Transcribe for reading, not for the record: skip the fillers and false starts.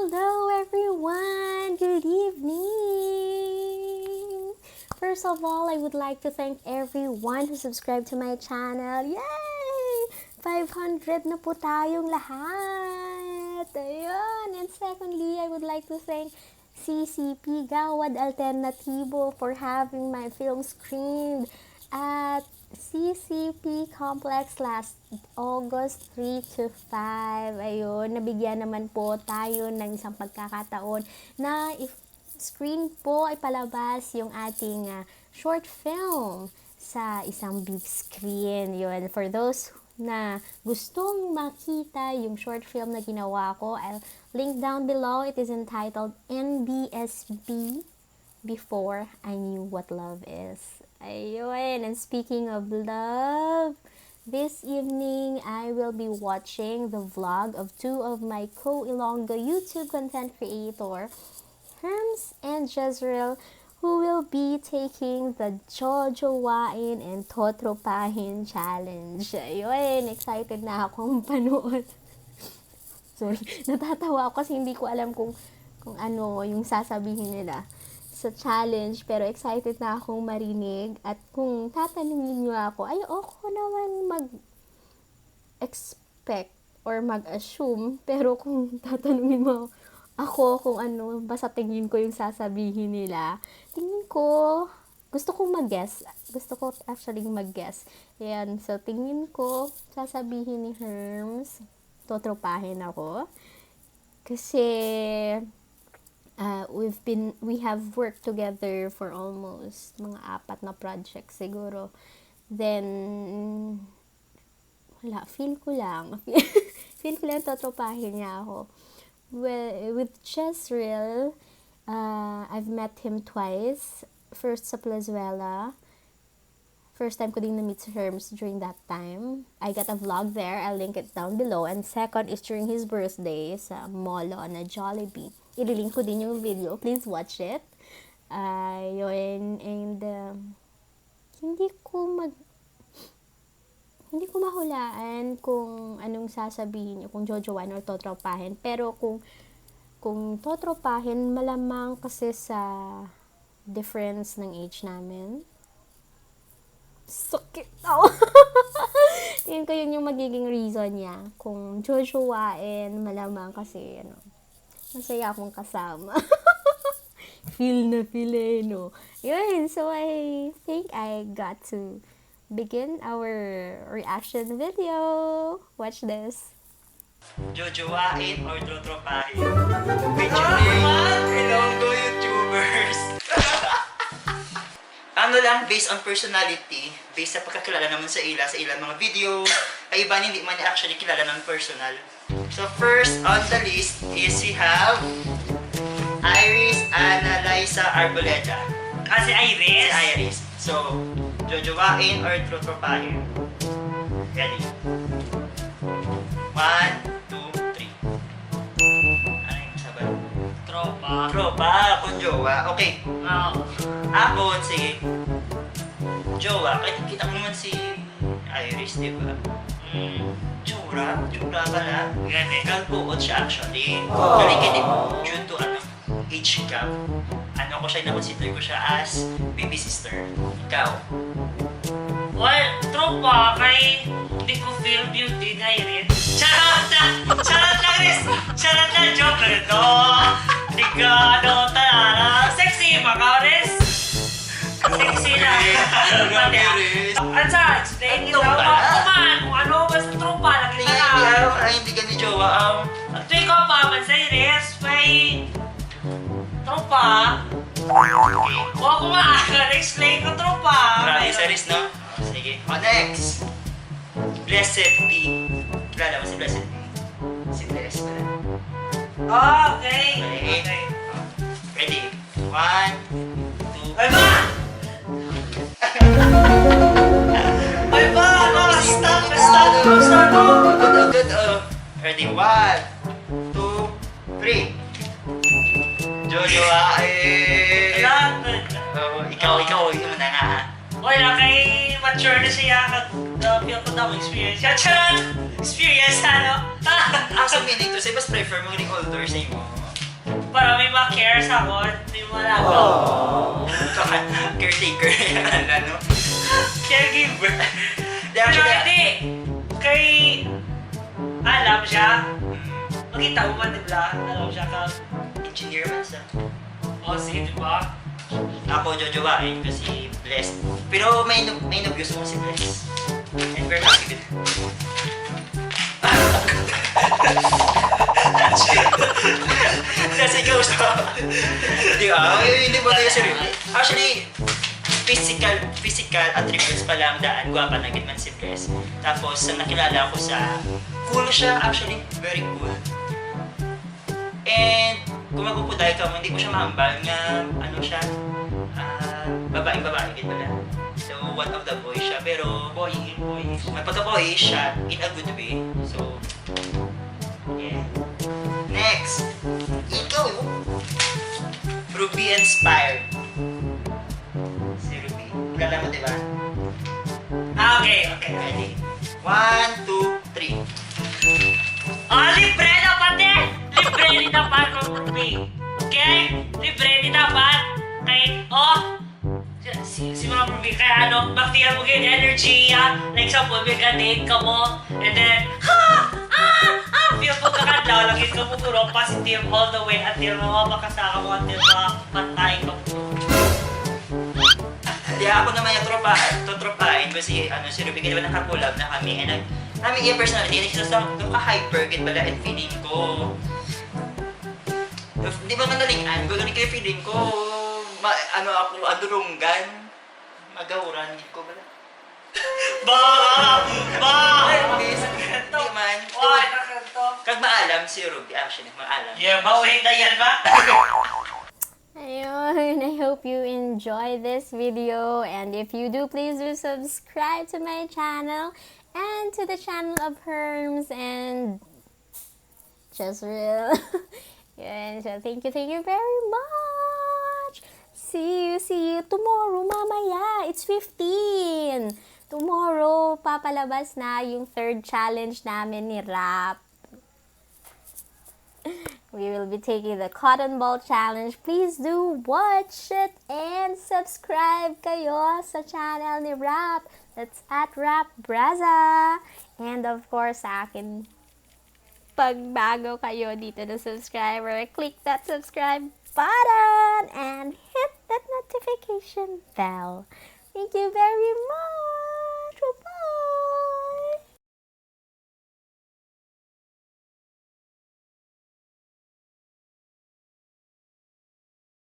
Hello everyone! Good evening! First of all, I would like to thank everyone who subscribed to my channel. Yay! 500 na po tayong lahat! Ayun! And secondly, I would like to thank CCP Gawad Alternativo for having my film screened at CCP Complex last August 3 to 5. Ayun, nabigyan naman po tayo ng isang pagkakataon na screen po ay palabas yung ating short film sa isang big screen. Yun, for those na gustong makita yung short film na ginawa ko, I'll link down below. It is entitled NBSB, Before I Knew What Love Is. Ayun, and speaking of love, this evening I will be watching the vlog of two of my co-Ilonggo YouTube content creator, Herms and Jezreel, who will be taking the Jojowain and Totropahin challenge. Ayun, excited na akong panood. Sorry, natatawa ako kasi hindi ko alam kung ano yung sasabihin nila sa challenge, pero excited na akong marinig. At kung tatanungin nyo ako, ay ako naman mag-expect or mag-assume, pero kung tatanungin mo ako kung ano, basta tingin ko yung sasabihin nila, tingin ko, gusto kong mag-guess. Gusto ko actually mag-guess. Ayan, so tingin ko, sasabihin ni Herms, totropahin ako. Kasi, we have worked together for almost mga 4 na projects siguro. Then, feel ko lang totropahin niya ako. With Jezreel, I've met him twice. First sa Plazuela. First time ko din na-meet si Herms during that time. I got a vlog there. I'll link it down below. And second is during his birthday sa Molo na Jollibee. Ililink ko din yung video. Please watch it. Yun. And hindi ko mahulaan kung anong sasabihin niyo, kung jojowan or totropahin. Pero kung totropahin, malamang kasi sa difference ng age namin. Sakit daw. Tingin ko yun yung magiging reason niya. Kung jojowain, malamang kasi, masaya akong kasama. Feel na feel no? Yun, so I think I got to begin our reaction video. Watch this. Jojowain or trotropahin? Featuring Ilonggo YouTubers. Ano lang, based on personality, based sa pagkakilala naman sa ilang mga video, ay iba hindi man actually kilala ng personal. So first on the list is we have Iris Annalisa Arboleda. Si Iris? Si Iris. So, jojowain or trotropahin? Ready? 1, 2, 3. Ano yung sabi? Tropa. Tropa, kung jowa. Okay. Ako, sige. Jowa, kahit kita ko naman si Iris, di ba? Tsura ka lang. Kalbuot siya actually. Kalikit due to age gap. Ko siya, na-consider ko siya as baby sister. Ikaw? Well, tropa kay hindi ko feel beauty na Iris. Charot na Iris! Charot na joke ito! Hindi ka talaga. Sexy mga Iris! Sexy na. Ansa, explain nyo kuman kung ano basta tropa lagi na. Hindi ka ni jowa. At ikaw pa man sa Iris, may tropa. Huwag ko explain ko tropa. Marami sa Iris, no? Sige. Next. Blessed B. Kilala mo si Blessed B? Si Bless pala. Okay. Ready? 1, 2, Ay ba? Ay ba? Stop. Good. Ready? 1, 2, 3. Jojowain. Ikaw yung na nga. Wala kay mature na siya feel ko daw experience. Charot! Experience, ano? Ang sabihin dito, say, mas prefer mo rin older sa mo. para may ma-care sa akin. May malaga. Saka, caretaker yan, ano? Caregiver. Di, Pero actually, hindi. Kay... Alam siya. Makita mo man, di ba? Alam siya ka. engineer man siya. O, sige, di ba? Ako, jojowain ko si Bless. Pero may gusto mo si Bless. And we're happy with Kasi gusto. Di ba? Hindi ba tayo seryoso? Actually, physical attributes pa lang daan. Guwapa na man si Bless. Tapos, sa nakilala ko cool siya, actually, very cool. And, kung magpupuday ka mo, hindi ko siya mahambal nga, ano siya, babae, gano'n pala. So, one of the boys siya, pero Boy. may pagka-boy siya in a good way. So, yeah. Next, ikaw yun. Ruby inspired. Si Ruby. Kilala mo, di ba? Okay. Ready? 1, 2, 3. Oh, libre na pati! Libre ni dapat kung Ruby. Okay? Libre ni dapat. Okay? Oh! Si mga Ruby, kaya ano, baktiyan mo ganyan energy, like example, may ka-date ka mo, and then, feel ko kakadlaw, lagi ka mo puro positive all the way until makasaka mo, until mapatay ka mo. Hindi ako naman yung tutropahin kasi si Ruby kasi nakakulab na kami and namin yung personality and siya ka-hyper kit pala and feeling ko di ba manalingan? Gugunin ko yung feeling ko ako adurunggan magawuran ko pala Hindi man kag maalam si Ruby actually maalam Yeah, bauhin na yan ba? Ayun, I hope you enjoy this video, and if you do, please do subscribe to my channel and to the channel of Herms and Jezreel. Yun, so thank you very much. See you tomorrow, mamaya. It's 15. Tomorrow, papalabas na yung third challenge namin ni Rap. We will be taking the cotton ball challenge. Please do watch it and subscribe kayo sa channel ni Rap. That's at Rap Braza. And of course, sa akin, pag bago kayo dito na subscriber, click that subscribe button and hit that notification bell. Thank you very much.